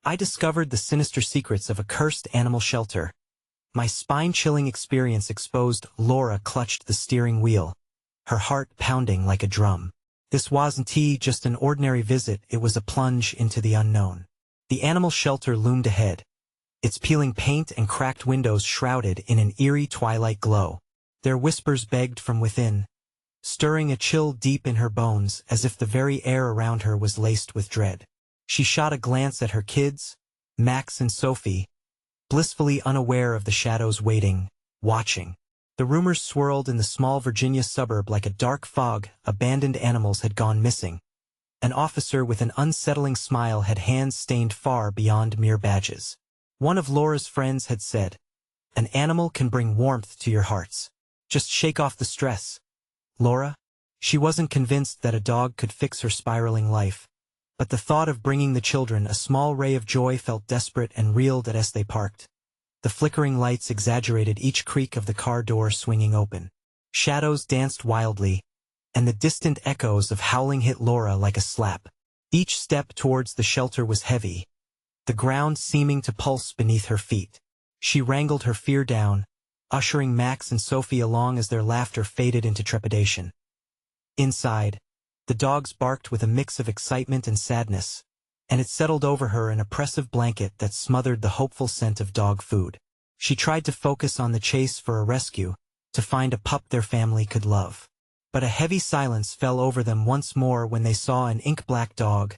I discovered the sinister secrets of a cursed animal shelter. My spine-chilling experience exposed. Laura clutched the steering wheel, her heart pounding like a drum. This wasn't just an ordinary visit, it was a plunge into the unknown. The animal shelter loomed ahead, its peeling paint and cracked windows shrouded in an eerie twilight glow. Their whispers begged from within, stirring a chill deep in her bones as if the very air around her was laced with dread. She shot a glance at her kids, Max and Sophie, blissfully unaware of the shadows waiting, watching. The rumors swirled in the small Virginia suburb like a dark fog. Abandoned animals had gone missing. An officer with an unsettling smile had hands stained far beyond mere badges. One of Laura's friends had said, "An animal can bring warmth to your hearts. Just shake off the stress." Laura? She wasn't convinced that a dog could fix her spiraling life. But the thought of bringing the children a small ray of joy felt desperate and reeled as they parked. The flickering lights exaggerated each creak of the car door swinging open. Shadows danced wildly, and the distant echoes of howling hit Laura like a slap. Each step towards the shelter was heavy, the ground seeming to pulse beneath her feet. She wrangled her fear down, ushering Max and Sophie along as their laughter faded into trepidation. Inside, the dogs barked with a mix of excitement and sadness, and it settled over her an oppressive blanket that smothered the hopeful scent of dog food. She tried to focus on the chase for a rescue, to find a pup their family could love. But a heavy silence fell over them once more when they saw an ink-black dog,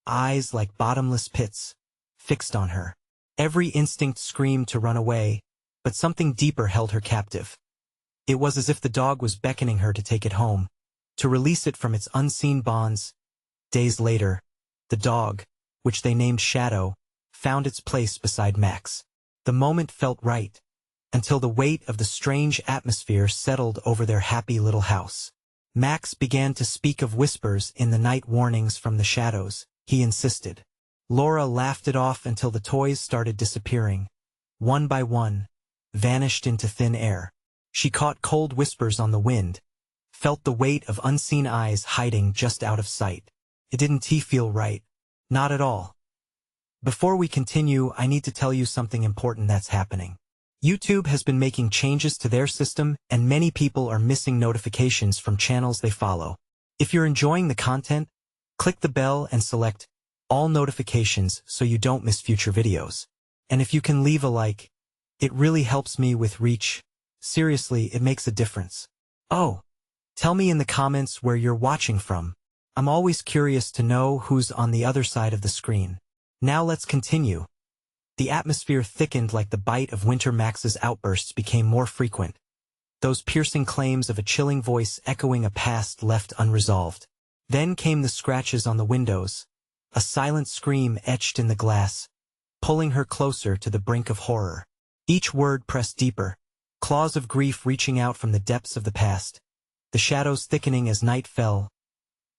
eyes like bottomless pits, fixed on her. Every instinct screamed to run away, but something deeper held her captive. It was as if the dog was beckoning her to take it home, to release it from its unseen bonds. Days later, the dog, which they named Shadow, found its place beside Max. The moment felt right, until the weight of the strange atmosphere settled over their happy little house. Max began to speak of whispers in the night, warnings from the shadows, he insisted. Laura laughed it off until the toys started disappearing. One by one, vanished into thin air. She caught cold whispers on the wind, felt the weight of unseen eyes hiding just out of sight. It didn't feel right. Not at all. Before we continue, I need to tell you something important that's happening. YouTube has been making changes to their system, and many people are missing notifications from channels they follow. If you're enjoying the content, click the bell and select all notifications so you don't miss future videos. And if you can leave a like, it really helps me with reach. Seriously, it makes a difference. Oh, tell me in the comments where you're watching from. I'm always curious to know who's on the other side of the screen. Now let's continue. The atmosphere thickened like the bite of winter. Max's outbursts became more frequent, those piercing claims of a chilling voice echoing a past left unresolved. Then came the scratches on the windows, a silent scream etched in the glass, pulling her closer to the brink of horror. Each word pressed deeper, claws of grief reaching out from the depths of the past. The shadows thickening as night fell.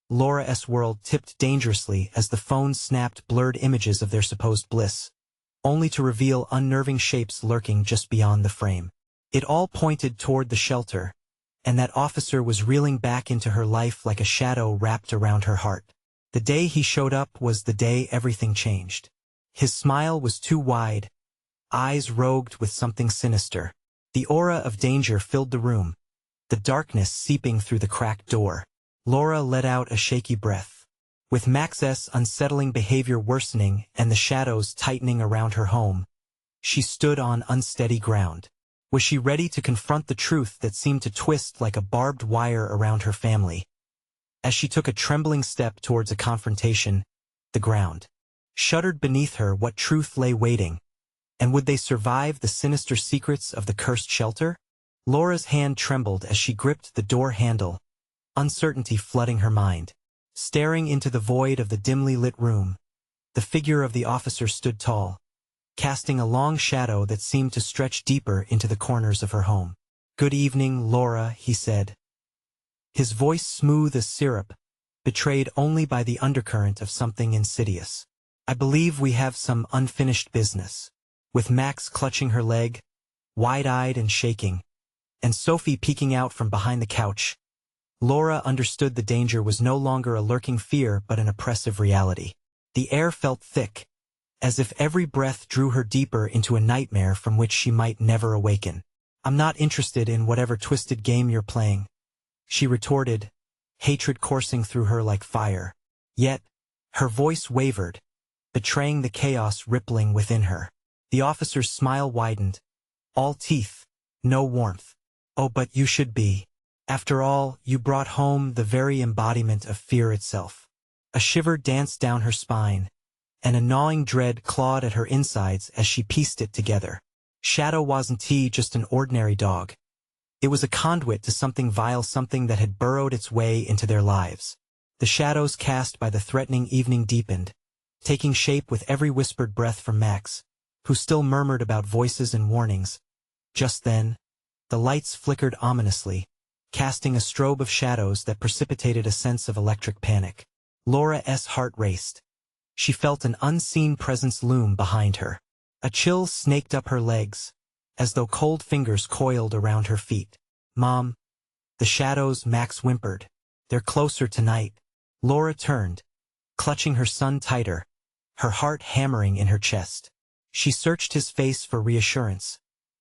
Laura's world tipped dangerously as the phone snapped blurred images of their supposed bliss, only to reveal unnerving shapes lurking just beyond the frame. It all pointed toward the shelter, and that officer was reeling back into her life like a shadow wrapped around her heart. The day he showed up was the day everything changed. His smile was too wide, eyes rogued with something sinister. The aura of danger filled the room, the darkness seeping through the cracked door. Laura let out a shaky breath. With Max's unsettling behavior worsening and the shadows tightening around her home, she stood on unsteady ground. Was she ready to confront the truth that seemed to twist like a barbed wire around her family? As she took a trembling step towards a confrontation, the ground shuddered beneath her. What truth lay waiting? And would they survive the sinister secrets of the cursed shelter? Laura's hand trembled as she gripped the door handle, uncertainty flooding her mind. Staring into the void of the dimly lit room, the figure of the officer stood tall, casting a long shadow that seemed to stretch deeper into the corners of her home. "Good evening, Laura," he said. His voice smooth as syrup, betrayed only by the undercurrent of something insidious. "I believe we have some unfinished business." With Max clutching her leg, wide-eyed and shaking, and Sophie peeking out from behind the couch, Laura understood the danger was no longer a lurking fear but an oppressive reality. The air felt thick, as if every breath drew her deeper into a nightmare from which she might never awaken. "I'm not interested in whatever twisted game you're playing," she retorted, hatred coursing through her like fire. Yet, her voice wavered, betraying the chaos rippling within her. The officer's smile widened, all teeth, no warmth. "Oh, but you should be. After all, you brought home the very embodiment of fear itself." A shiver danced down her spine, and a gnawing dread clawed at her insides as she pieced it together. Shadow wasn't just an ordinary dog. It was a conduit to something vile, something that had burrowed its way into their lives. The shadows cast by the threatening evening deepened, taking shape with every whispered breath from Max, who still murmured about voices and warnings. Just then, the lights flickered ominously, casting a strobe of shadows that precipitated a sense of electric panic. Laura's heart raced. She felt an unseen presence loom behind her. A chill snaked up her legs, as though cold fingers coiled around her feet. "Mom." "The shadows," Max whimpered. "They're closer tonight." Laura turned, clutching her son tighter, her heart hammering in her chest. She searched his face for reassurance,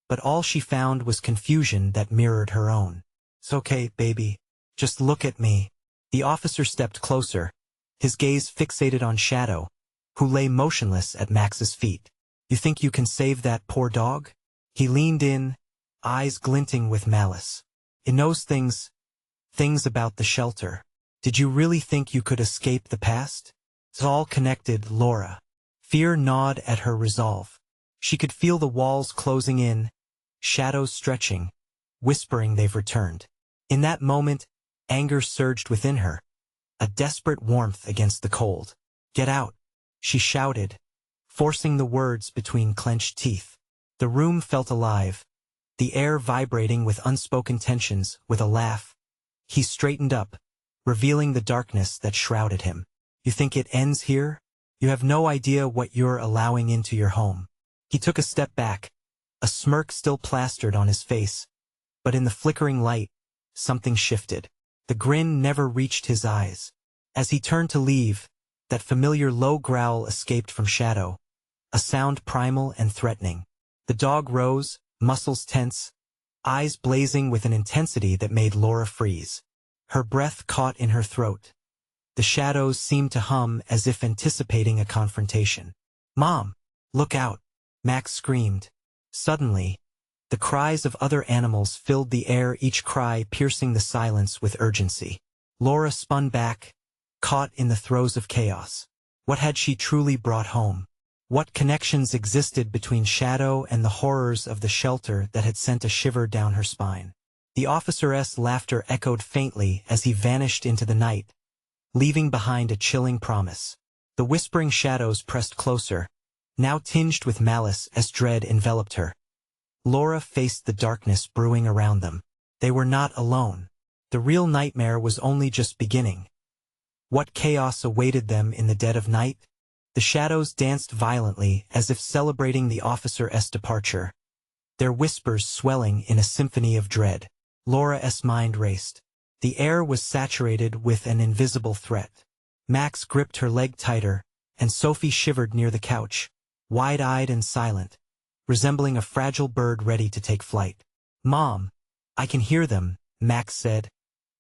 but all she found was confusion that mirrored her own. "It's okay, baby. Just look at me." The officer stepped closer, his gaze fixated on Shadow, who lay motionless at Max's feet. "You think you can save that poor dog?" He leaned in, eyes glinting with malice. "It knows things about the shelter. Did you really think you could escape the past?" "It's all connected, Laura." Fear gnawed at her resolve. She could feel the walls closing in, shadows stretching, whispering they've returned. In that moment, anger surged within her, a desperate warmth against the cold. "Get out," she shouted, forcing the words between clenched teeth. The room felt alive, the air vibrating with unspoken tensions. With a laugh, he straightened up, revealing the darkness that shrouded him. "You think it ends here? You have no idea what you're allowing into your home." He took a step back, a smirk still plastered on his face, but in the flickering light, something shifted. The grin never reached his eyes. As he turned to leave, that familiar low growl escaped from Shadow, a sound primal and threatening. The dog rose, muscles tense, eyes blazing with an intensity that made Laura freeze. Her breath caught in her throat. The shadows seemed to hum as if anticipating a confrontation. "Mom, look out!" Max screamed. Suddenly, the cries of other animals filled the air, each cry piercing the silence with urgency. Laura spun back, caught in the throes of chaos. What had she truly brought home? What connections existed between Shadow and the horrors of the shelter that had sent a shiver down her spine? The officer's laughter echoed faintly as he vanished into the night, leaving behind a chilling promise. The whispering shadows pressed closer, now tinged with malice as dread enveloped her. Laura faced the darkness brewing around them. They were not alone. The real nightmare was only just beginning. What chaos awaited them in the dead of night? The shadows danced violently as if celebrating the officer's departure, their whispers swelling in a symphony of dread. Laura's mind raced. The air was saturated with an invisible threat. Max gripped her leg tighter, and Sophie shivered near the couch, wide-eyed and silent, resembling a fragile bird ready to take flight. "Mom, I can hear them," Max said,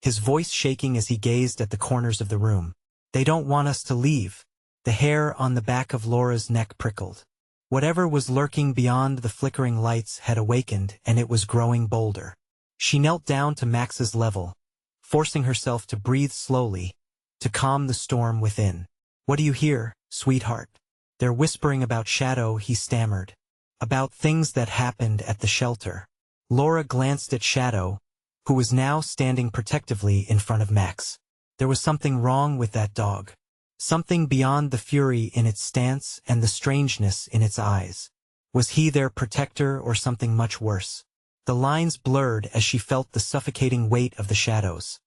his voice shaking as he gazed at the corners of the room. "They don't want us to leave." The hair on the back of Laura's neck prickled. Whatever was lurking beyond the flickering lights had awakened, and it was growing bolder. She knelt down to Max's level, forcing herself to breathe slowly, to calm the storm within. "What do you hear, sweetheart?" "They're whispering about Shadow," he stammered. "About things that happened at the shelter." Laura glanced at Shadow, who was now standing protectively in front of Max. There was something wrong with that dog. Something beyond the fury in its stance and the strangeness in its eyes. Was he their protector or something much worse? The lines blurred as she felt the suffocating weight of the shadows.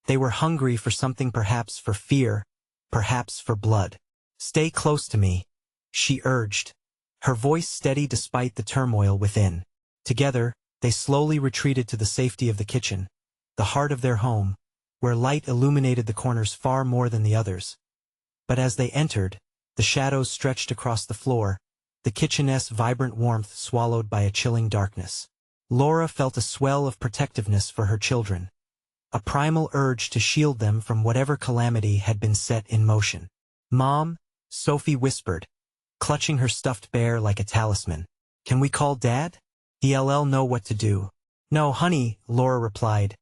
They were hungry for something, perhaps for fear, perhaps for blood. "Stay close to me," she urged, her voice steady despite the turmoil within. Together, they slowly retreated to the safety of the kitchen, the heart of their home, where light illuminated the corners far more than the others. But as they entered, The shadows stretched across the floor, the kitchen's vibrant warmth swallowed by a chilling darkness. Laura felt a swell of protectiveness for her children, a primal urge to shield them from whatever calamity had been set in motion. "Mom," Sophie whispered, clutching her stuffed bear like a talisman. "Can we call Dad? He'll know what to do." "No, honey," Laura replied,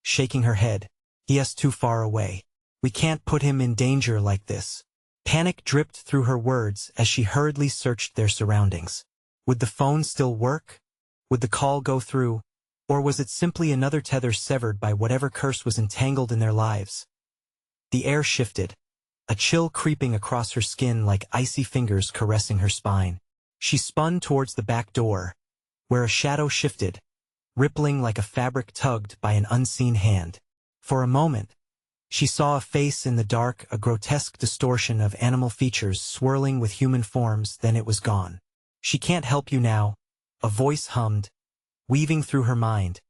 shaking her head. "He's too far away. We can't put him in danger like this." Panic dripped through her words as she hurriedly searched their surroundings. Would the phone still work? Would the call go through? Or was it simply another tether severed by whatever curse was entangled in their lives? The air shifted, a chill creeping across her skin like icy fingers caressing her spine. She spun towards the back door, where a shadow shifted, rippling like a fabric tugged by an unseen hand. For a moment, she saw a face in the dark, a grotesque distortion of animal features swirling with human forms, then it was gone. "She can't help you now," a voice hummed, weaving through her mind,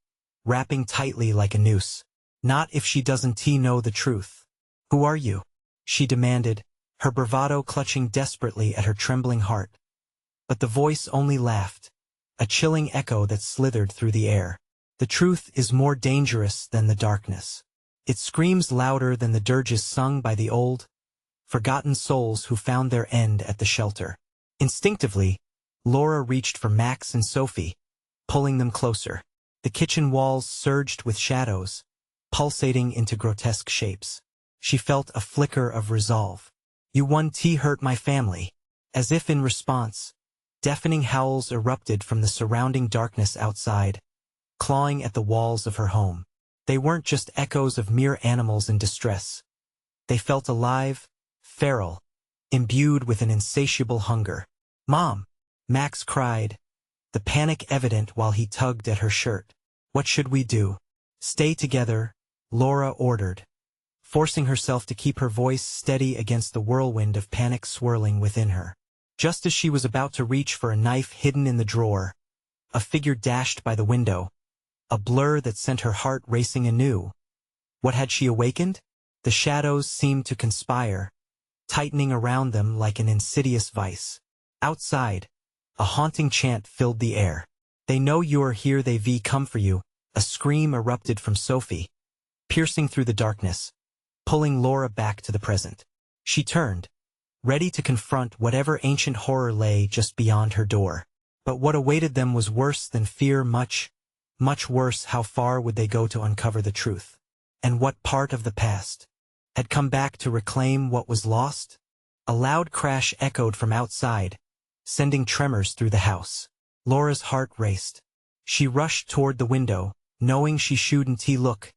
wrapping tightly like a noose. "Not if she doesn't know the truth." "Who are you?" she demanded, her bravado clutching desperately at her trembling heart. But the voice only laughed, a chilling echo that slithered through the air. "The truth is more dangerous than the darkness. It screams louder than the dirges sung by the old, forgotten souls who found their end at the shelter." Instinctively, Laura reached for Max and Sophie, pulling them closer. The kitchen walls surged with shadows, pulsating into grotesque shapes. She felt a flicker of resolve. "You won't hurt my family." As if in response, deafening howls erupted from the surrounding darkness outside, clawing at the walls of her home. They weren't just echoes of mere animals in distress. They felt alive, feral, imbued with an insatiable hunger. "Mom!" Max cried, the panic evident while he tugged at her shirt. "What should we do?" "Stay together," Laura ordered, forcing herself to keep her voice steady against the whirlwind of panic swirling within her. Just as she was about to reach for a knife hidden in the drawer, a figure dashed by the window, a blur that sent her heart racing anew. What had she awakened? The shadows seemed to conspire, tightening around them like an insidious vice. Outside, a haunting chant filled the air. "They know you are here, they've come for you." A scream erupted from Sophie, piercing through the darkness, pulling Laura back to the present. She turned, ready to confront whatever ancient horror lay just beyond her door. But what awaited them was worse than fear, much worse. How far would they go to uncover the truth? And what part of the past had come back to reclaim what was lost? A loud crash echoed from outside, sending tremors through the house. Laura's heart raced. She rushed toward the window, knowing she shouldn't look,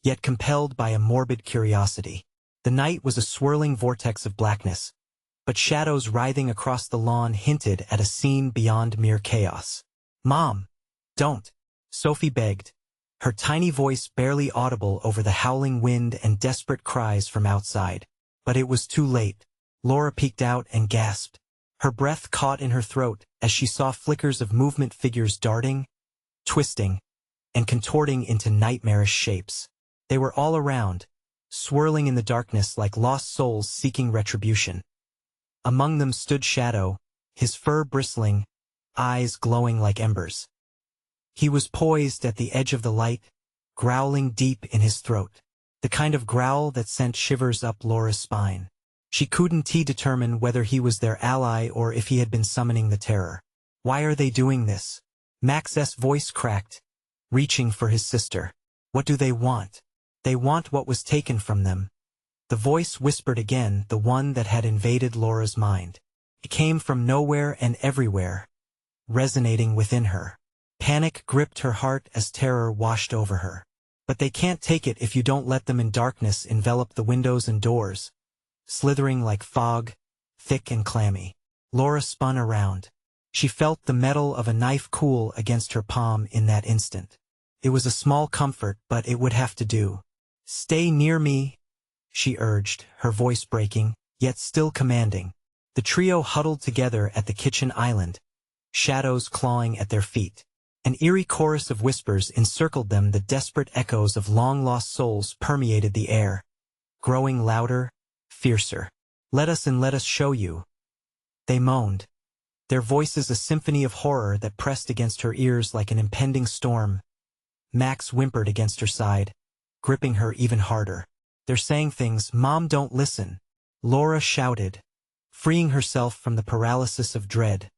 yet compelled by a morbid curiosity. The night was a swirling vortex of blackness, but shadows writhing across the lawn hinted at a scene beyond mere chaos. "Mom, don't," Sophie begged, her tiny voice barely audible over the howling wind and desperate cries from outside. But it was too late. Laura peeked out and gasped. Her breath caught in her throat as she saw flickers of movement, figures darting, twisting, and contorting into nightmarish shapes. They were all around, swirling in the darkness like lost souls seeking retribution. Among them stood Shadow, his fur bristling, eyes glowing like embers. He was poised at the edge of the light, growling deep in his throat, the kind of growl that sent shivers up Laura's spine. She couldn't determine whether he was their ally or if he had been summoning the terror. "Why are they doing this?" Max's voice cracked, reaching for his sister. "What do they want?" "They want what was taken from them." The voice whispered again, the one that had invaded Laura's mind. It came from nowhere and everywhere, resonating within her. Panic gripped her heart as terror washed over her. "But they can't take it if you don't let them in." Darkness enveloped the windows and doors, slithering like fog, thick and clammy. Laura spun around. She felt the metal of a knife cool against her palm in that instant. It was a small comfort, but it would have to do. "Stay near me," she urged, her voice breaking, yet still commanding. The trio huddled together at the kitchen island, shadows clawing at their feet. An eerie chorus of whispers encircled them. The desperate echoes of long-lost souls permeated the air, growing louder, fiercer. "Let us in, let us show you." They moaned, their voices a symphony of horror that pressed against her ears like an impending storm. Max whimpered against her side, gripping her even harder. They're saying things, Mom, don't listen. Laura shouted, freeing herself from the paralysis of dread,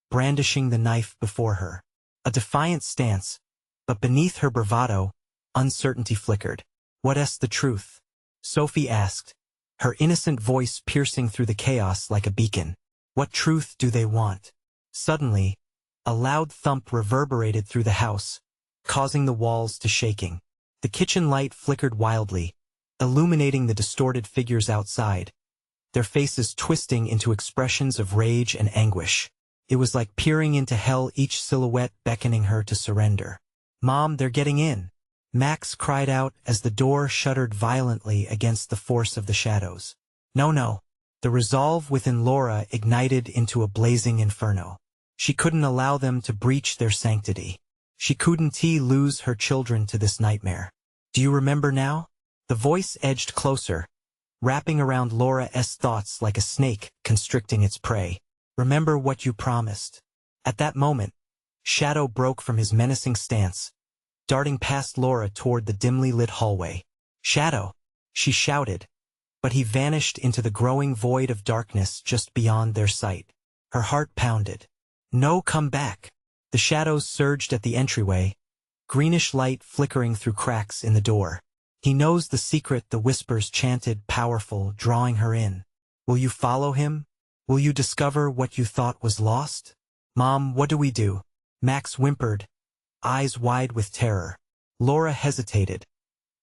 brandishing the knife before her. A defiant stance, but beneath her bravado, uncertainty flickered. What's the truth? Sophie asked, her innocent voice piercing through the chaos like a beacon. What truth do they want? Suddenly, a loud thump reverberated through the house, causing the walls to shaking. The kitchen light flickered wildly, illuminating the distorted figures outside, their faces twisting into expressions of rage and anguish. It was like peering into hell, each silhouette beckoning her to surrender. Mom, they're getting in! Max cried out as the door shuddered violently against the force of the shadows. No, no. The resolve within Laura ignited into a blazing inferno. She couldn't allow them to breach their sanctity. She couldn't lose her children to this nightmare. Do you remember now? The voice edged closer, wrapping around Laura's thoughts like a snake constricting its prey. Remember what you promised. At that moment, Shadow broke from his menacing stance, darting past Laura toward the dimly lit hallway. Shadow! She shouted, but he vanished into the growing void of darkness just beyond their sight. Her heart pounded. No, come back! The shadows surged at the entryway, greenish light flickering through cracks in the door. He knows the secret, the whispers chanted, powerful, drawing her in. Will you follow him? Will you discover what you thought was lost? Mom, what do we do? Max whimpered, eyes wide with terror. Laura hesitated,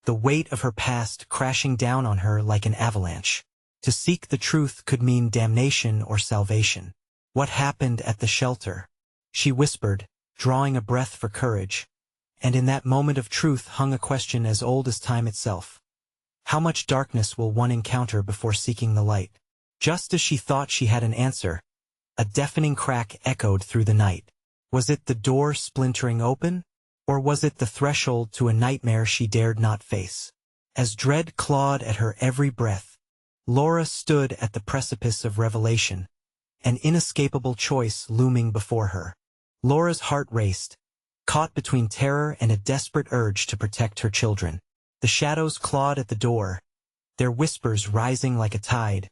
the weight of her past crashing down on her like an avalanche. To seek the truth could mean damnation or salvation. What happened at the shelter? She whispered, drawing a breath for courage. And in that moment of truth hung a question as old as time itself. How much darkness will one encounter before seeking the light? Just as she thought she had an answer, a deafening crack echoed through the night. Was it the door splintering open? Or was it the threshold to a nightmare she dared not face? As dread clawed at her every breath, Laura stood at the precipice of revelation, an inescapable choice looming before her. Laura's heart raced, caught between terror and a desperate urge to protect her children. The shadows clawed at the door, their whispers rising like a tide,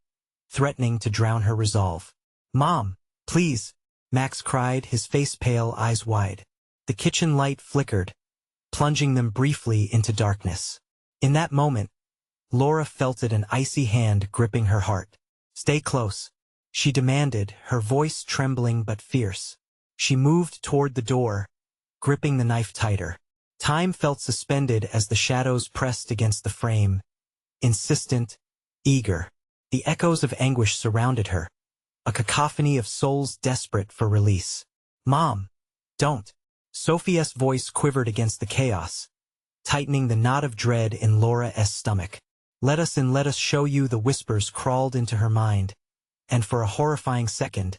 threatening to drown her resolve. Mom, please, Max cried, his face pale, eyes wide. The kitchen light flickered, plunging them briefly into darkness. In that moment, Laura felt it, an icy hand gripping her heart. Stay close, she demanded, her voice trembling but fierce. She moved toward the door, gripping the knife tighter. Time felt suspended as the shadows pressed against the frame, insistent, eager. The echoes of anguish surrounded her, a cacophony of souls desperate for release. Mom, don't! Sophie's voice quivered against the chaos, tightening the knot of dread in Laura's stomach. Let us in, let us show you. The whispers crawled into her mind, and for a horrifying second,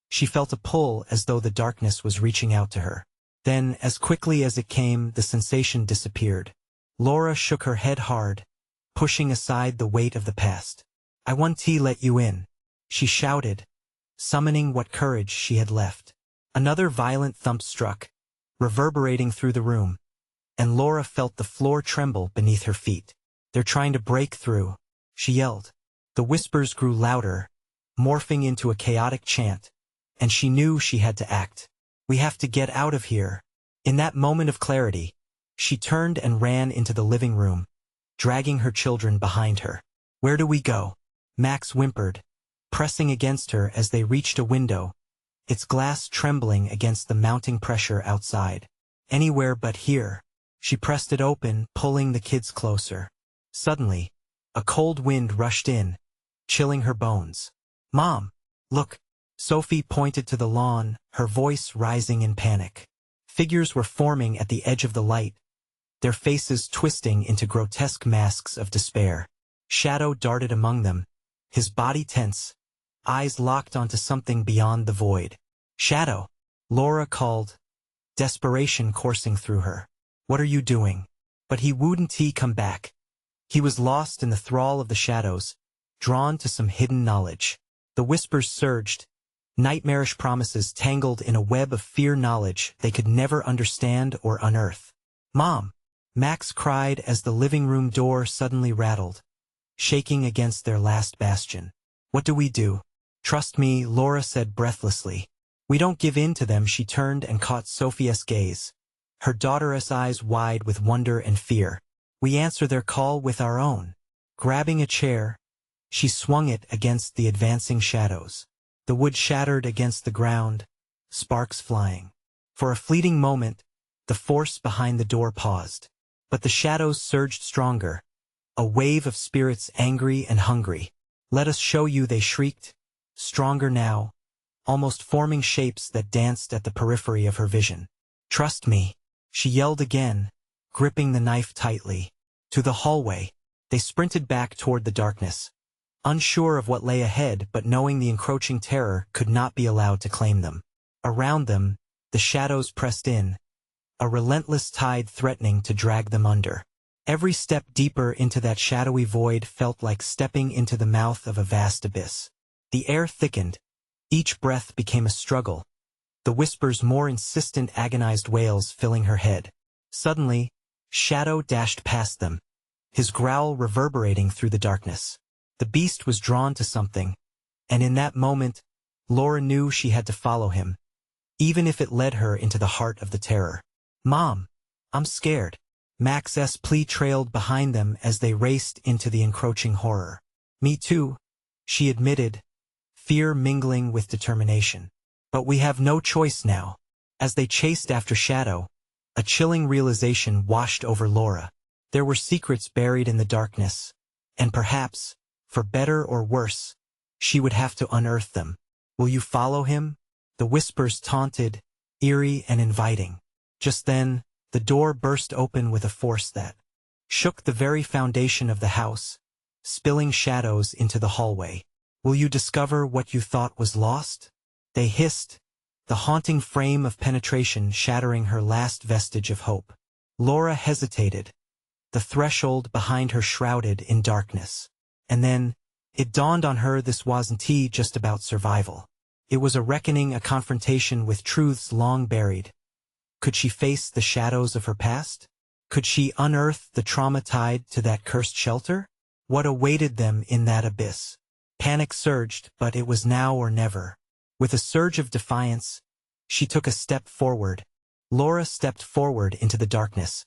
she felt a pull as though the darkness was reaching out to her. Then, as quickly as it came, the sensation disappeared. Laura shook her head hard, pushing aside the weight of the past. I want to let you in, she shouted, summoning what courage she had left. Another violent thump struck, reverberating through the room, and Laura felt the floor tremble beneath her feet. They're trying to break through, she yelled. The whispers grew louder, morphing into a chaotic chant, and she knew she had to act. We have to get out of here. In that moment of clarity, she turned and ran into the living room, dragging her children behind her. Where do we go? Max whimpered, pressing against her as they reached a window, its glass trembling against the mounting pressure outside. Anywhere but here. She pressed it open, pulling the kids closer. Suddenly, a cold wind rushed in, chilling her bones. Mom, look! Sophie pointed to the lawn, her voice rising in panic. Figures were forming at the edge of the light, their faces twisting into grotesque masks of despair. Shadow darted among them, his body tense, eyes locked onto something beyond the void. Shadow! Laura called, desperation coursing through her. What are you doing? But he wouldn't come back. He was lost in the thrall of the shadows, drawn to some hidden knowledge. The whispers surged, Nightmarish promises tangled in a web of fear knowledge they could never understand or unearth. "Mom!" Max cried as the living room door suddenly rattled, shaking against their last bastion. "What do we do?" "Trust me," Laura said breathlessly. "We don't give in to them." She turned and caught Sophie's gaze, her daughter's eyes wide with wonder and fear. "We answer their call with our own." Grabbing a chair, she swung it against the advancing shadows. The wood shattered against the ground, sparks flying. For a fleeting moment, the force behind the door paused. But the shadows surged stronger, a wave of spirits angry and hungry. "Let us show you," they shrieked, stronger now, almost forming shapes that danced at the periphery of her vision. "Trust me," she yelled again, gripping the knife tightly. To the hallway, they sprinted back toward the darkness, unsure of what lay ahead but knowing the encroaching terror could not be allowed to claim them. Around them, the shadows pressed in, a relentless tide threatening to drag them under. Every step deeper into that shadowy void felt like stepping into the mouth of a vast abyss. The air thickened, each breath became a struggle, the whispers more insistent agonized wails filling her head. Suddenly, Shadow dashed past them, his growl reverberating through the darkness. The beast was drawn to something, and in that moment, Laura knew she had to follow him, even if it led her into the heart of the terror. "Mom, I'm scared." Max's plea trailed behind them as they raced into the encroaching horror. "Me too," she admitted, fear mingling with determination. "But we have no choice now." As they chased after Shadow, a chilling realization washed over Laura. There were secrets buried in the darkness, and perhaps, for better or worse, she would have to unearth them. "Will you follow him?" The whispers taunted, eerie and inviting. Just then, the door burst open with a force that shook the very foundation of the house, spilling shadows into the hallway. "Will you discover what you thought was lost?" They hissed, the haunting frame of penetration shattering her last vestige of hope. Laura hesitated, the threshold behind her shrouded in darkness. And then, it dawned on her this wasn't just about survival. It was a reckoning, a confrontation with truths long buried. Could she face the shadows of her past? Could she unearth the trauma tied to that cursed shelter? What awaited them in that abyss? Panic surged, but it was now or never. With a surge of defiance, she took a step forward. Laura stepped forward into the darkness,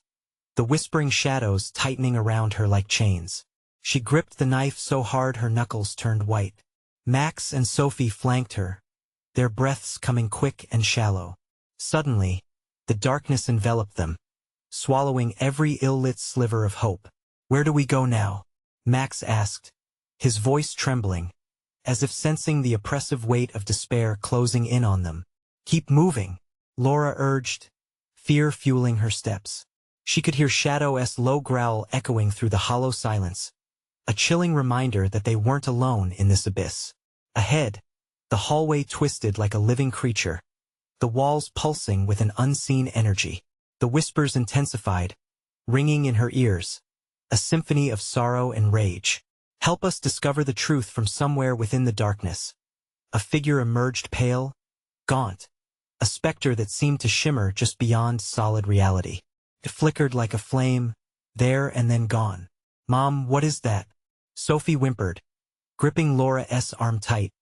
the whispering shadows tightening around her like chains. She gripped the knife so hard her knuckles turned white. Max and Sophie flanked her, their breaths coming quick and shallow. Suddenly, the darkness enveloped them, swallowing every ill-lit sliver of hope. "Where do we go now?" Max asked, his voice trembling, as if sensing the oppressive weight of despair closing in on them. "Keep moving," Laura urged, fear fueling her steps. She could hear Shadow's low growl echoing through the hollow silence, a chilling reminder that they weren't alone in this abyss. Ahead, the hallway twisted like a living creature, the walls pulsing with an unseen energy. The whispers intensified, ringing in her ears, a symphony of sorrow and rage. "Help us discover the truth from somewhere within the darkness." A figure emerged, pale, gaunt, a specter that seemed to shimmer just beyond solid reality. It flickered like a flame, there and then gone. "Mom, what is that?" Sophie whimpered, gripping Laura's arm tight,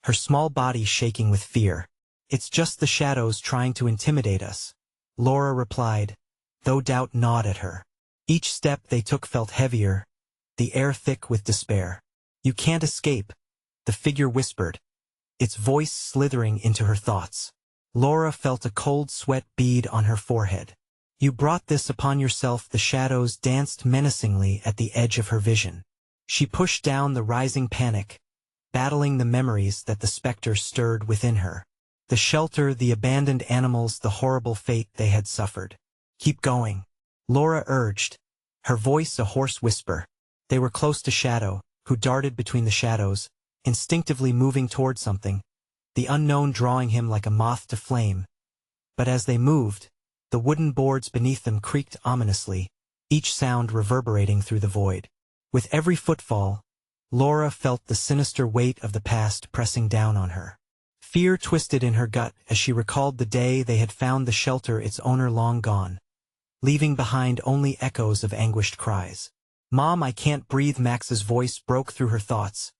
her small body shaking with fear. "It's just the shadows trying to intimidate us," Laura replied, though doubt gnawed at her. Each step they took felt heavier, the air thick with despair. "You can't escape," the figure whispered, its voice slithering into her thoughts. Laura felt a cold sweat bead on her forehead. "You brought this upon yourself." The shadows danced menacingly at the edge of her vision. She pushed down the rising panic, battling the memories that the specter stirred within her. The shelter, the abandoned animals, the horrible fate they had suffered. "Keep going," Laura urged, her voice a hoarse whisper. They were close to Shadow, who darted between the shadows, instinctively moving toward something, the unknown drawing him like a moth to flame. But as they moved, the wooden boards beneath them creaked ominously, each sound reverberating through the void. With every footfall, Laura felt the sinister weight of the past pressing down on her. Fear twisted in her gut as she recalled the day they had found the shelter, its owner long gone, leaving behind only echoes of anguished cries. "Mom, I can't breathe." Max's voice broke through her thoughts,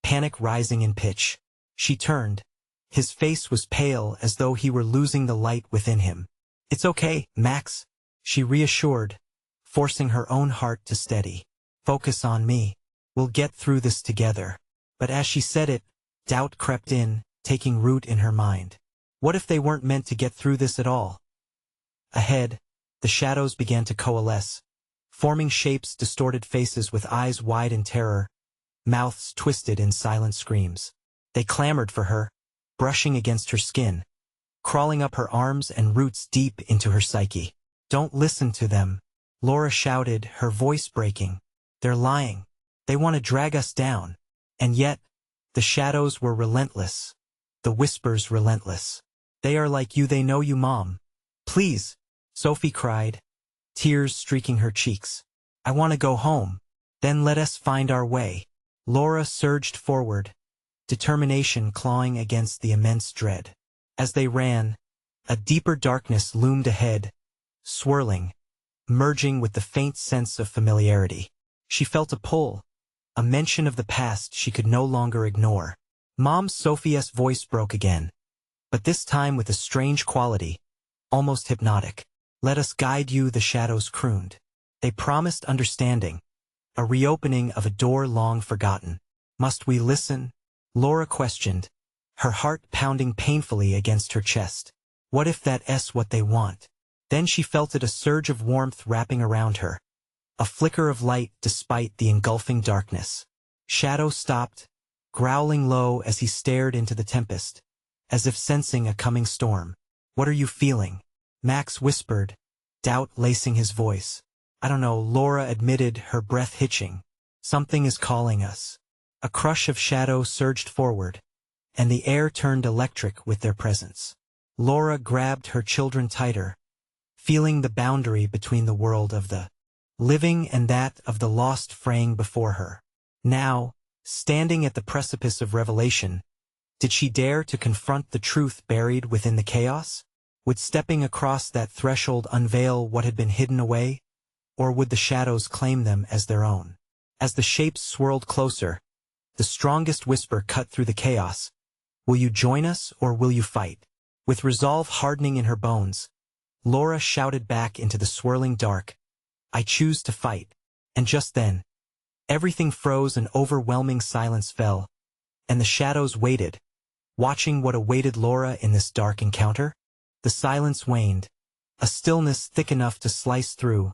panic rising in pitch. She turned. His face was pale, as though he were losing the light within him. "It's okay, Max," she reassured, forcing her own heart to steady. "Focus on me. We'll get through this together." But as she said it, doubt crept in, taking root in her mind. What if they weren't meant to get through this at all? Ahead, the shadows began to coalesce, forming shapes, distorted faces with eyes wide in terror, mouths twisted in silent screams. They clamored for her, brushing against her skin, crawling up her arms and roots deep into her psyche. "Don't listen to them," Laura shouted, her voice breaking. "They're lying. They want to drag us down." And yet, the shadows were relentless, the whispers relentless. "They are like you, they know you, Mom." "Please," Sophie cried, tears streaking her cheeks. "I want to go home. Then let us find our way." Laura surged forward, determination clawing against the immense dread. As they ran, a deeper darkness loomed ahead, swirling, merging with the faint sense of familiarity. She felt a pull, a mention of the past she could no longer ignore. "Mom," Sophie's voice broke again, but this time with a strange quality, almost hypnotic. "Let us guide you," the shadows crooned. They promised understanding, a reopening of a door long forgotten. "Must we listen?" Laura questioned, her heart pounding painfully against her chest. What if that's what they want? Then she felt it, a surge of warmth wrapping around her, a flicker of light despite the engulfing darkness. Shadow stopped, growling low as he stared into the tempest, as if sensing a coming storm. "What are you feeling?" Max whispered, doubt lacing his voice. "I don't know," Laura admitted, her breath hitching. "Something is calling us." A crush of shadow surged forward, and the air turned electric with their presence. Laura grabbed her children tighter, feeling the boundary between the world of the living and that of the lost fraying before her. Now, standing at the precipice of revelation, did she dare to confront the truth buried within the chaos? Would stepping across that threshold unveil what had been hidden away, or would the shadows claim them as their own? As the shapes swirled closer, the strongest whisper cut through the chaos. "Will you join us, or will you fight?" With resolve hardening in her bones, Laura shouted back into the swirling dark, "I choose to fight." And just then, everything froze, an overwhelming silence fell, and the shadows waited, watching what awaited Laura in this dark encounter. The silence waned, a stillness thick enough to slice through,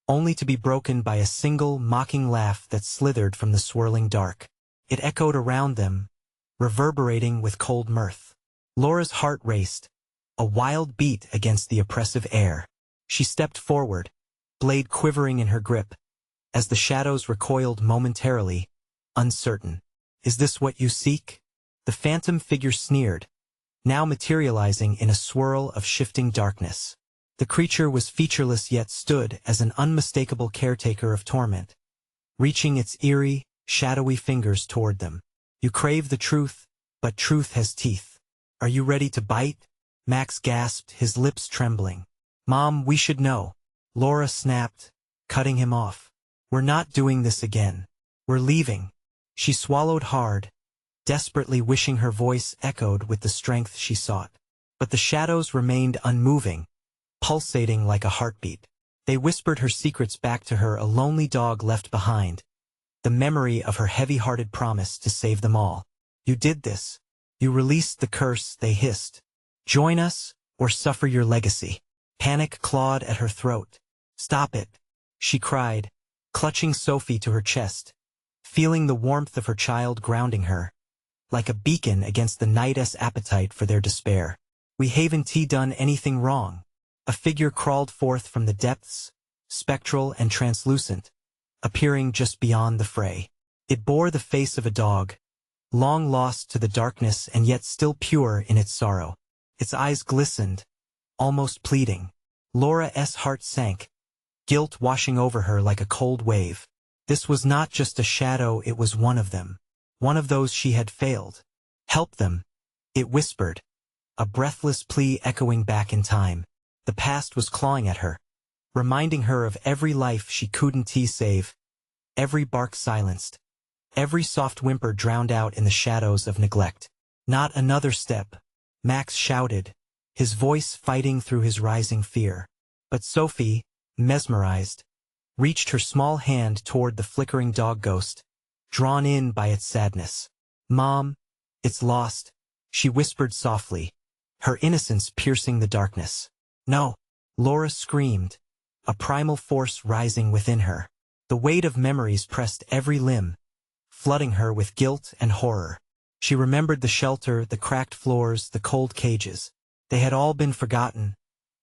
only to be broken by a single mocking laugh that slithered from the swirling dark. It echoed around them, reverberating with cold mirth. Laura's heart raced, a wild beat against the oppressive air. She stepped forward, blade quivering in her grip, as the shadows recoiled momentarily, uncertain. "Is this what you seek?" The phantom figure sneered, now materializing in a swirl of shifting darkness. The creature was featureless yet stood as an unmistakable caretaker of torment, reaching its eerie, shadowy fingers toward them. "You crave the truth, but truth has teeth. Are you ready to bite?" Max gasped, his lips trembling. "Mom, we should know," Laura snapped, cutting him off. "We're not doing this again. We're leaving." She swallowed hard, desperately wishing her voice echoed with the strength she sought. But the shadows remained unmoving, pulsating like a heartbeat. They whispered her secrets back to her, a lonely dog left behind, the memory of her heavy-hearted promise to save them all. "You did this. You released the curse," they hissed. "Join us, or suffer your legacy." Panic clawed at her throat. "Stop it," she cried, clutching Sophie to her chest, feeling the warmth of her child grounding her, like a beacon against the night's appetite for their despair. "We haven't done anything wrong." A figure crawled forth from the depths, spectral and translucent, appearing just beyond the fray. It bore the face of a dog, long lost to the darkness and yet still pure in its sorrow. Its eyes glistened, almost pleading. Laura's heart sank, guilt washing over her like a cold wave. This was not just a shadow, it was one of them. One of those she had failed. Help them, It whispered, a breathless plea echoing back in time. The past was clawing at her, reminding her of every life she couldn't save, every bark silenced, every soft whimper drowned out in the shadows of neglect. Not another step, Max shouted, his voice fighting through his rising fear. But Sophie, mesmerized, reached her small hand toward the flickering dog ghost, drawn in by its sadness. Mom, it's lost, she whispered softly, her innocence piercing the darkness. No, Laura screamed, a primal force rising within her. The weight of memories pressed every limb, flooding her with guilt and horror. She remembered the shelter, the cracked floors, the cold cages. They had all been forgotten,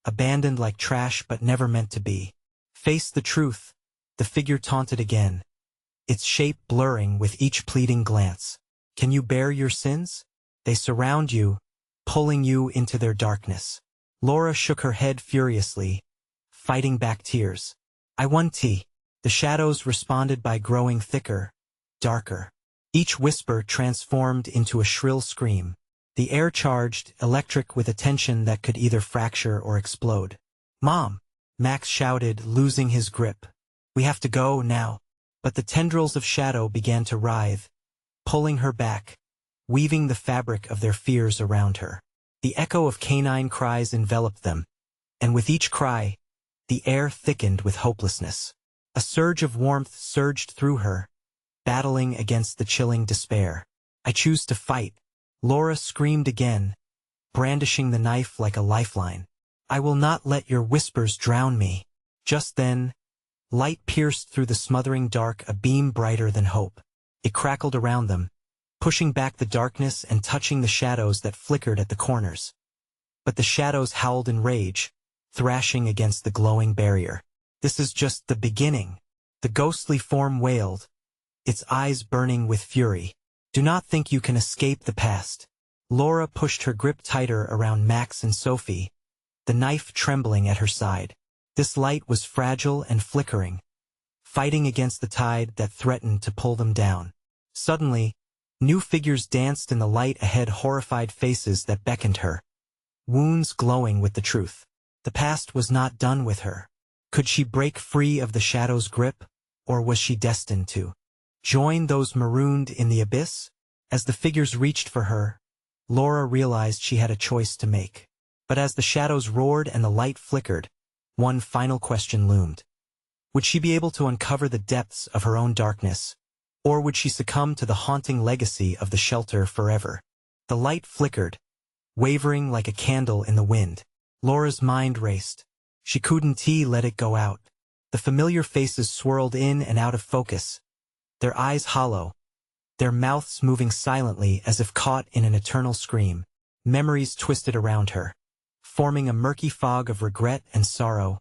abandoned like trash but never meant to be. Face the truth, the figure taunted again, its shape blurring with each pleading glance. Can you bear your sins? They surround you, pulling you into their darkness. Laura shook her head furiously, fighting back tears. I won tea. The shadows responded by growing thicker, darker. Each whisper transformed into a shrill scream. The air charged, electric with a tension that could either fracture or explode. Mom! Max shouted, losing his grip. We have to go now. But the tendrils of shadow began to writhe, pulling her back, weaving the fabric of their fears around her. The echo of canine cries enveloped them, and with each cry, the air thickened with hopelessness. A surge of warmth surged through her, battling against the chilling despair. I choose to fight, Laura screamed again, brandishing the knife like a lifeline. I will not let your whispers drown me. Just then, light pierced through the smothering dark, a beam brighter than hope. It crackled around them, pushing back the darkness and touching the shadows that flickered at the corners. But the shadows howled in rage, thrashing against the glowing barrier. This is just the beginning. The ghostly form wailed, its eyes burning with fury. Do not think you can escape the past. Laura pushed her grip tighter around Max and Sophie, the knife trembling at her side. This light was fragile and flickering, fighting against the tide that threatened to pull them down. Suddenly, new figures danced in the light ahead, horrified faces that beckoned her, wounds glowing with the truth. The past was not done with her. Could she break free of the shadow's grip, or was she destined to join those marooned in the abyss? As the figures reached for her, Laura realized she had a choice to make. But as the shadows roared and the light flickered, one final question loomed. Would she be able to uncover the depths of her own darkness, or would she succumb to the haunting legacy of the shelter forever? The light flickered, wavering like a candle in the wind. Laura's mind raced. She couldn't let it go out. The familiar faces swirled in and out of focus, their eyes hollow, their mouths moving silently as if caught in an eternal scream. Memories twisted around her, forming a murky fog of regret and sorrow.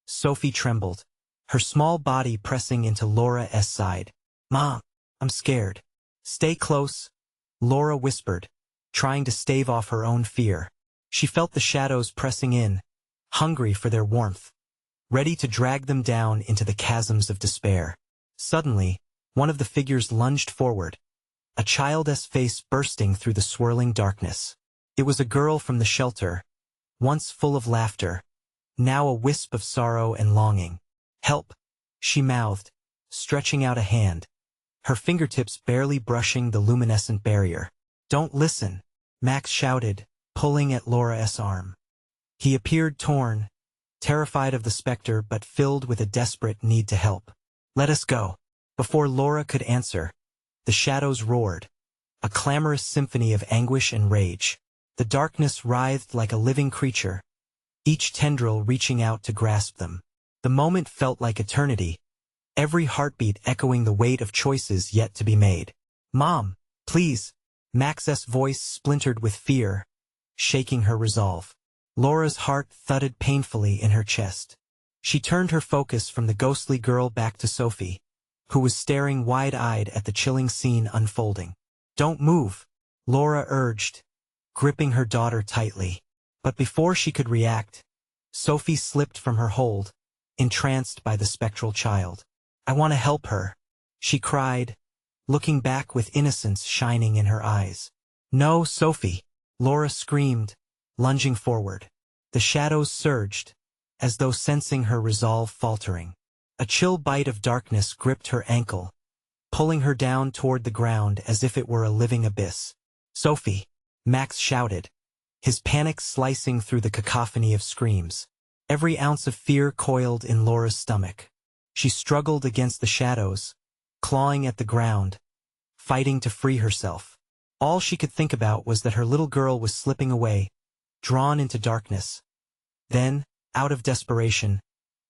Sophie trembled, her small body pressing into Laura's side. Mom, I'm scared. Stay close, Laura whispered, trying to stave off her own fear. She felt the shadows pressing in, hungry for their warmth, ready to drag them down into the chasms of despair. Suddenly, one of the figures lunged forward, a child's face bursting through the swirling darkness. It was a girl from the shelter, once full of laughter, now a wisp of sorrow and longing. Help, she mouthed, stretching out a hand, her fingertips barely brushing the luminescent barrier. Don't listen, Max shouted, pulling at Laura's arm. He appeared torn, terrified of the specter but filled with a desperate need to help. Let us go. Before Laura could answer, the shadows roared, a clamorous symphony of anguish and rage. The darkness writhed like a living creature, each tendril reaching out to grasp them. The moment felt like eternity, every heartbeat echoing the weight of choices yet to be made. Mom, please, Max's voice splintered with fear, shaking her resolve. Laura's heart thudded painfully in her chest. She turned her focus from the ghostly girl back to Sophie, who was staring wide-eyed at the chilling scene unfolding. Don't move, Laura urged, gripping her daughter tightly. But before she could react, Sophie slipped from her hold, entranced by the spectral child. I want to help her, she cried, looking back with innocence shining in her eyes. "No, Sophie!" Laura screamed, lunging forward. The shadows surged, as though sensing her resolve faltering. A chill bite of darkness gripped her ankle, pulling her down toward the ground as if it were a living abyss. "Sophie!" Max shouted, his panic slicing through the cacophony of screams. Every ounce of fear coiled in Laura's stomach. She struggled against the shadows, clawing at the ground, fighting to free herself. All she could think about was that her little girl was slipping away, drawn into darkness. Then, out of desperation,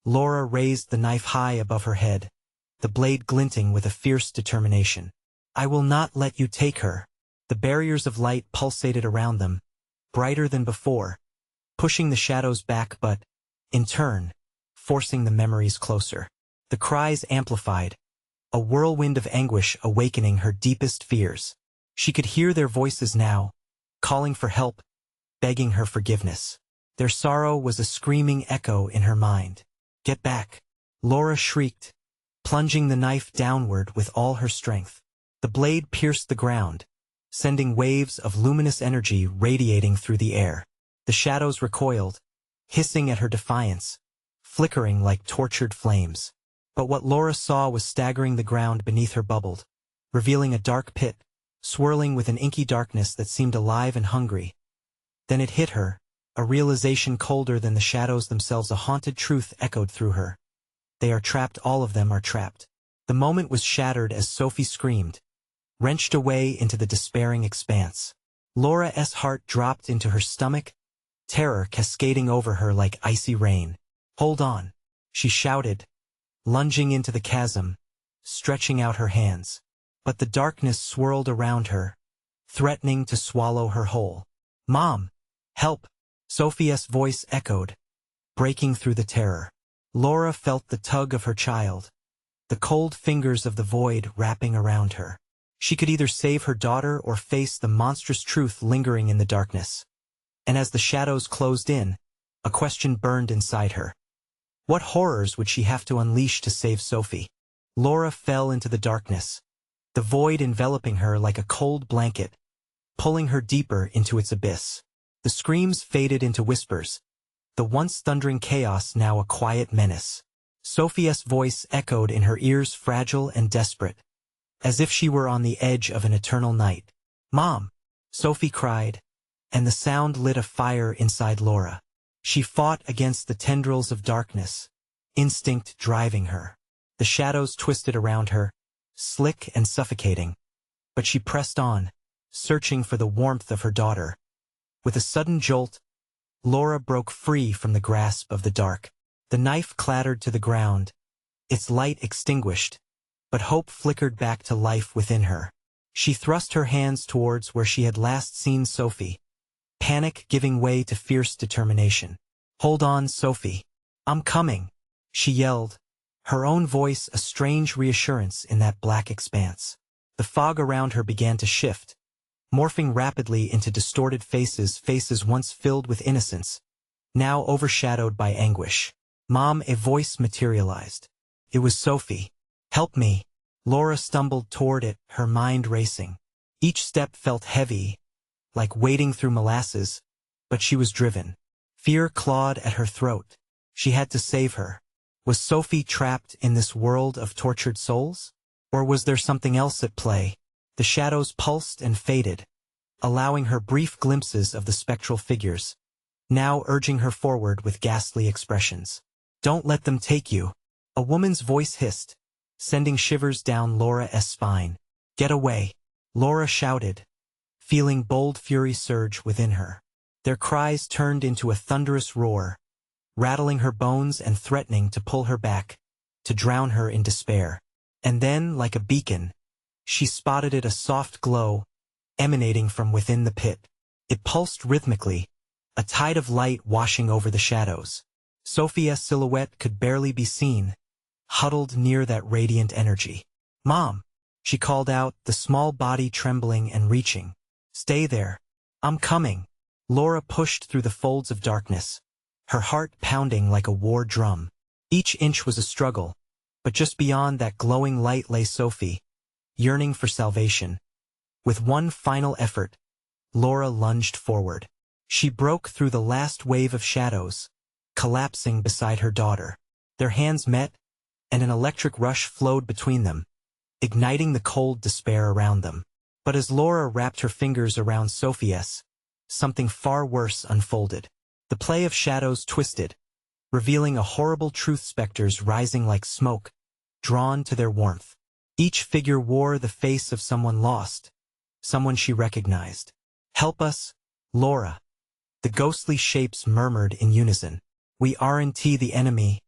Laura raised the knife high above her head, the blade glinting with a fierce determination. "I will not let you take her." The barriers of light pulsated around them, brighter than before, pushing the shadows back but, in turn, forcing the memories closer. The cries amplified, a whirlwind of anguish awakening her deepest fears. She could hear their voices now, calling for help, begging her forgiveness. Their sorrow was a screaming echo in her mind. "Get back!" Laura shrieked, plunging the knife downward with all her strength. The blade pierced the ground, sending waves of luminous energy radiating through the air. The shadows recoiled, hissing at her defiance, flickering like tortured flames. But what Laura saw was staggering. The ground beneath her bubbled, revealing a dark pit, swirling with an inky darkness that seemed alive and hungry. Then it hit her, a realization colder than the shadows themselves. A haunted truth echoed through her. They are trapped, all of them are trapped. The moment was shattered as Sophie screamed, wrenched away into the despairing expanse. Laura's heart dropped into her stomach, terror cascading over her like icy rain. "Hold on," she shouted, lunging into the chasm, stretching out her hands. But the darkness swirled around her, threatening to swallow her whole. "Mom! Help!" Sophie's voice echoed, breaking through the terror. Laura felt the tug of her child, the cold fingers of the void wrapping around her. She could either save her daughter or face the monstrous truth lingering in the darkness. And as the shadows closed in, a question burned inside her. What horrors would she have to unleash to save Sophie? Laura fell into the darkness, the void enveloping her like a cold blanket, pulling her deeper into its abyss. The screams faded into whispers, the once thundering chaos now a quiet menace. Sophie's voice echoed in her ears, fragile and desperate, as if she were on the edge of an eternal night. "Mom!" Sophie cried, and the sound lit a fire inside Laura. She fought against the tendrils of darkness, instinct driving her. The shadows twisted around her, slick and suffocating, but she pressed on, searching for the warmth of her daughter. With a sudden jolt, Laura broke free from the grasp of the dark. The knife clattered to the ground, its light extinguished, but hope flickered back to life within her. She thrust her hands towards where she had last seen Sophie, panic giving way to fierce determination. "Hold on, Sophie. I'm coming," she yelled, her own voice a strange reassurance in that black expanse. The fog around her began to shift, morphing rapidly into distorted faces once filled with innocence, now overshadowed by anguish. "Mom!" A voice materialized. It was Sophie. "Help me!" Laura stumbled toward it, her mind racing. Each step felt heavy, like wading through molasses, but she was driven. Fear clawed at her throat. She had to save her. Was Sophie trapped in this world of tortured souls? Or was there something else at play? The shadows pulsed and faded, allowing her brief glimpses of the spectral figures, now urging her forward with ghastly expressions. "Don't let them take you," a woman's voice hissed, sending shivers down Laura's spine. "Get away," Laura shouted, feeling bold fury surge within her. Their cries turned into a thunderous roar, rattling her bones and threatening to pull her back, to drown her in despair. And then, like a beacon, she spotted a soft glow, emanating from within the pit. It pulsed rhythmically, a tide of light washing over the shadows. Sophia's silhouette could barely be seen, huddled near that radiant energy. "Mom!" she called out, the small body trembling and reaching. "Stay there. I'm coming." Laura pushed through the folds of darkness, her heart pounding like a war drum. Each inch was a struggle, but just beyond that glowing light lay Sophie, yearning for salvation. With one final effort, Laura lunged forward. She broke through the last wave of shadows, collapsing beside her daughter. Their hands met, and an electric rush flowed between them, igniting the cold despair around them. But as Laura wrapped her fingers around Sophie's, something far worse unfolded. The play of shadows twisted, revealing a horrible truth specters rising like smoke, drawn to their warmth. Each figure wore the face of someone lost, someone she recognized. "Help us, Laura." The ghostly shapes murmured in unison. "We aren't the enemy.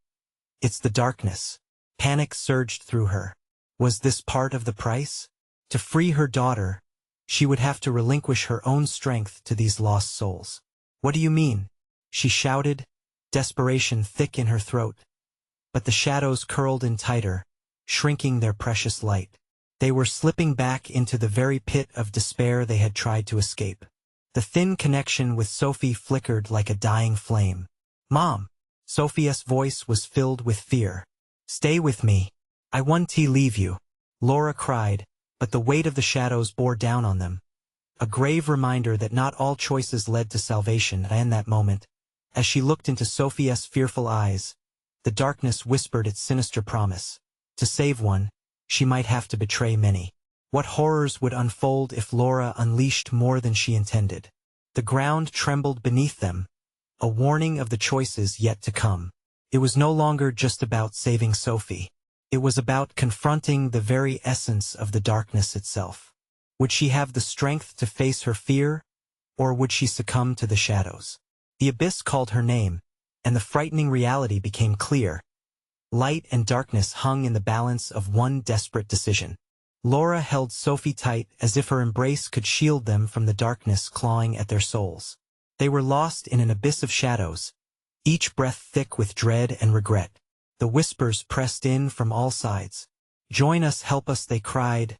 It's the darkness." Panic surged through her. Was this part of the price? To free her daughter, she would have to relinquish her own strength to these lost souls. "What do you mean?" she shouted, desperation thick in her throat. But the shadows curled in tighter, shrinking their precious light. They were slipping back into the very pit of despair they had tried to escape. The thin connection with Sophie flickered like a dying flame. "Mom!" Sophie's voice was filled with fear. "Stay with me. I won't leave you," Laura cried, but the weight of the shadows bore down on them. A grave reminder that not all choices led to salvation. And in that moment, as she looked into Sophie's fearful eyes, the darkness whispered its sinister promise. To save one, she might have to betray many. What horrors would unfold if Laura unleashed more than she intended? The ground trembled beneath them, a warning of the choices yet to come. It was no longer just about saving Sophie. It was about confronting the very essence of the darkness itself. Would she have the strength to face her fear, or would she succumb to the shadows? The abyss called her name, and the frightening reality became clear. Light and darkness hung in the balance of one desperate decision. Laura held Sophie tight as if her embrace could shield them from the darkness clawing at their souls. They were lost in an abyss of shadows, each breath thick with dread and regret. The whispers pressed in from all sides. "Join us, help us," they cried,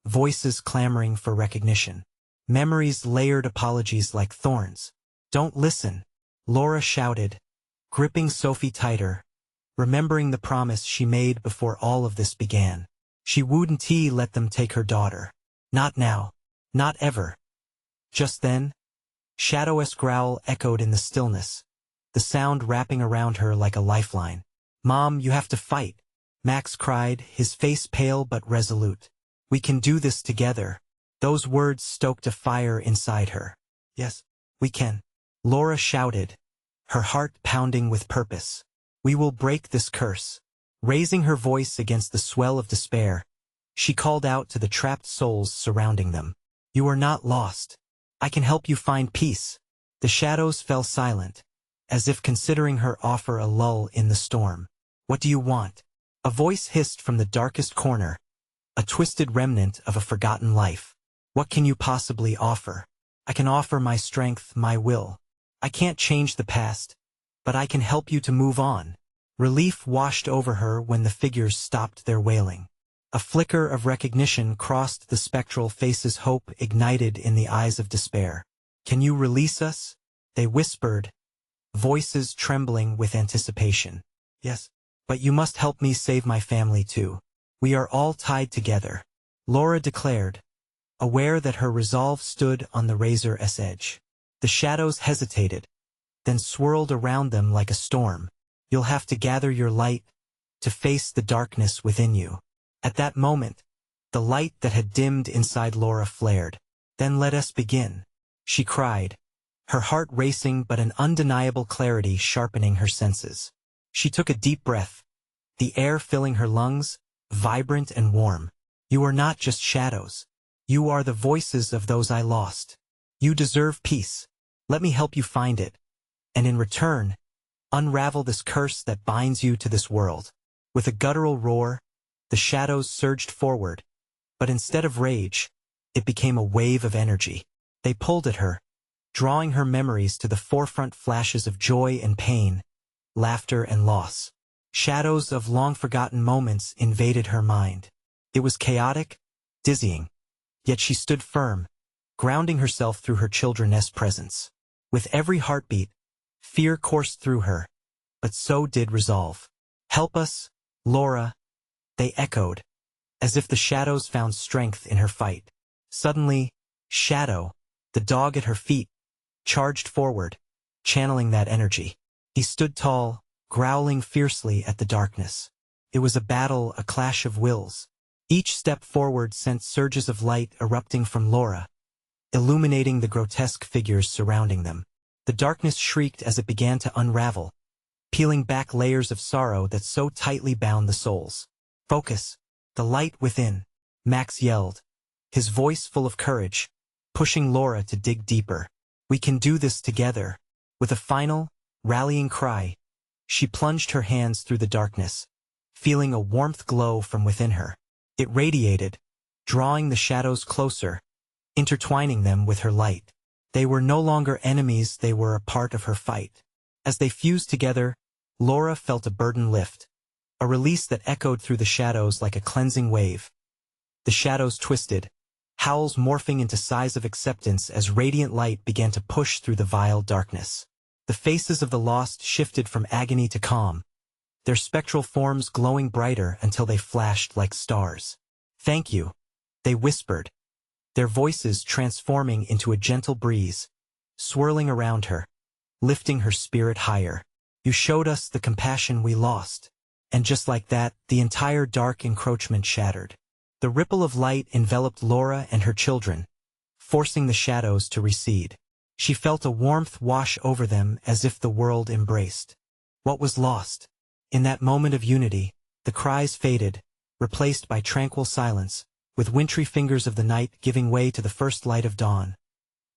voices clamoring for recognition. Memories layered apologies like thorns. "Don't listen," Laura shouted, gripping Sophie tighter, remembering the promise she made before all of this began. She wouldn't let them take her daughter. Not now. Not ever. Just then, Shadow's growl echoed in the stillness, the sound wrapping around her like a lifeline. "Mom, you have to fight," Max cried, his face pale but resolute. "We can do this together." Those words stoked a fire inside her. "Yes, we can," Laura shouted, her heart pounding with purpose. "We will break this curse." Raising her voice against the swell of despair, she called out to the trapped souls surrounding them. "You are not lost. I can help you find peace." The shadows fell silent, as if considering her offer a lull in the storm. "What do you want?" A voice hissed from the darkest corner, a twisted remnant of a forgotten life. "What can you possibly offer?" "I can offer my strength, my will. I can't change the past, but I can help you to move on." Relief washed over her when the figures stopped their wailing. A flicker of recognition crossed the spectral faces, hope ignited in the eyes of despair. "Can you release us?" they whispered, voices trembling with anticipation. "Yes, but you must help me save my family too. We are all tied together," Laura declared, aware that her resolve stood on the razor's edge. The shadows hesitated, then swirled around them like a storm. "You'll have to gather your light to face the darkness within you." At that moment, the light that had dimmed inside Laura flared. "Then let us begin," she cried, her heart racing but an undeniable clarity sharpening her senses. She took a deep breath, the air filling her lungs, vibrant and warm. "You are not just shadows. You are the voices of those I lost. You deserve peace. Let me help you find it. And in return, unravel this curse that binds you to this world." With a guttural roar, the shadows surged forward, but instead of rage, it became a wave of energy. They pulled at her, drawing her memories to the forefront, flashes of joy and pain, laughter and loss. Shadows of long-forgotten moments invaded her mind. It was chaotic, dizzying, yet she stood firm, grounding herself through her children's presence. With every heartbeat, fear coursed through her, but so did resolve. "Help us, Laura," they echoed, as if the shadows found strength in her fight. Suddenly, Shadow, The dog at her feet charged forward, channeling that energy. He stood tall, growling fiercely at the darkness. It was a battle, a clash of wills. Each step forward sent surges of light erupting from Laura, illuminating the grotesque figures surrounding them. The darkness shrieked as it began to unravel, peeling back layers of sorrow that so tightly bound the souls. "Focus! The light within!" Max yelled, his voice full of courage, pushing Laura to dig deeper. "We can do this together." With a final, rallying cry, she plunged her hands through the darkness, feeling a warmth glow from within her. It radiated, drawing the shadows closer, intertwining them with her light. They were no longer enemies, they were a part of her fight. As they fused together, Laura felt a burden lift, a release that echoed through the shadows like a cleansing wave. The shadows twisted, howls morphing into sighs of acceptance as radiant light began to push through the vile darkness. The faces of the lost shifted from agony to calm, their spectral forms glowing brighter until they flashed like stars. "Thank you," they whispered, their voices transforming into a gentle breeze, swirling around her, lifting her spirit higher. "You showed us the compassion we lost." And just like that, the entire dark encroachment shattered. The ripple of light enveloped Laura and her children, forcing the shadows to recede. She felt a warmth wash over them as if the world embraced what was lost. In that moment of unity, the cries faded, replaced by tranquil silence, with wintry fingers of the night giving way to the first light of dawn.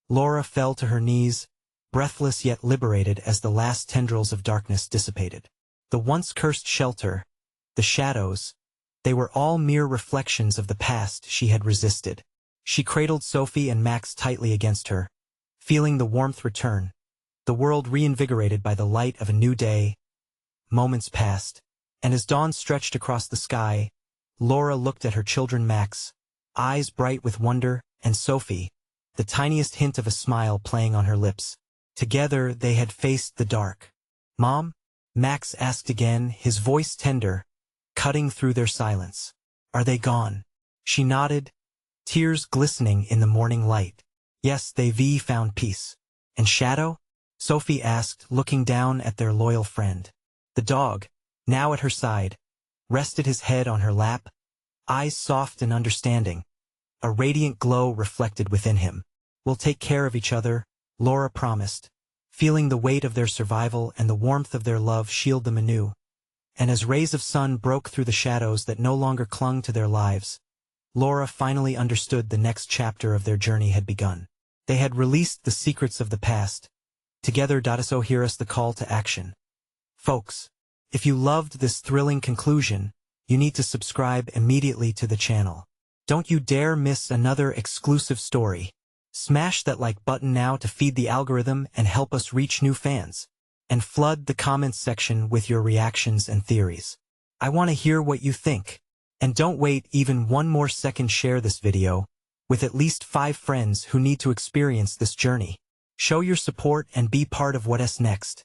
Laura fell to her knees, breathless yet liberated as the last tendrils of darkness dissipated. The once cursed shelter, the shadows, they were all mere reflections of the past she had resisted. She cradled Sophie and Max tightly against her, feeling the warmth return, the world reinvigorated by the light of a new day. Moments passed, and as dawn stretched across the sky, Laura looked at her children Max, eyes bright with wonder, and Sophie, the tiniest hint of a smile playing on her lips. Together they had faced the dark. "Mom?" Max asked again, his voice tender, cutting through their silence. "Are they gone?" She nodded, tears glistening in the morning light. "Yes, they've found peace." "And Shadow?" Sophie asked, looking down at their loyal friend. The dog, now at her side, rested his head on her lap, eyes soft and understanding, a radiant glow reflected within him. "We'll take care of each other," Laura promised, feeling the weight of their survival and the warmth of their love shield them anew. And as rays of sun broke through the shadows that no longer clung to their lives, Laura finally understood the next chapter of their journey had begun. They had released the secrets of the past. Together, so hear us the call to action. Folks, if you loved this thrilling conclusion, you need to subscribe immediately to the channel. Don't you dare miss another exclusive story. Smash that like button now to feed the algorithm and help us reach new fans. And flood the comments section with your reactions and theories. I want to hear what you think. And don't wait even one more second, share this video with at least 5 friends who need to experience this journey. Show your support and be part of what's next.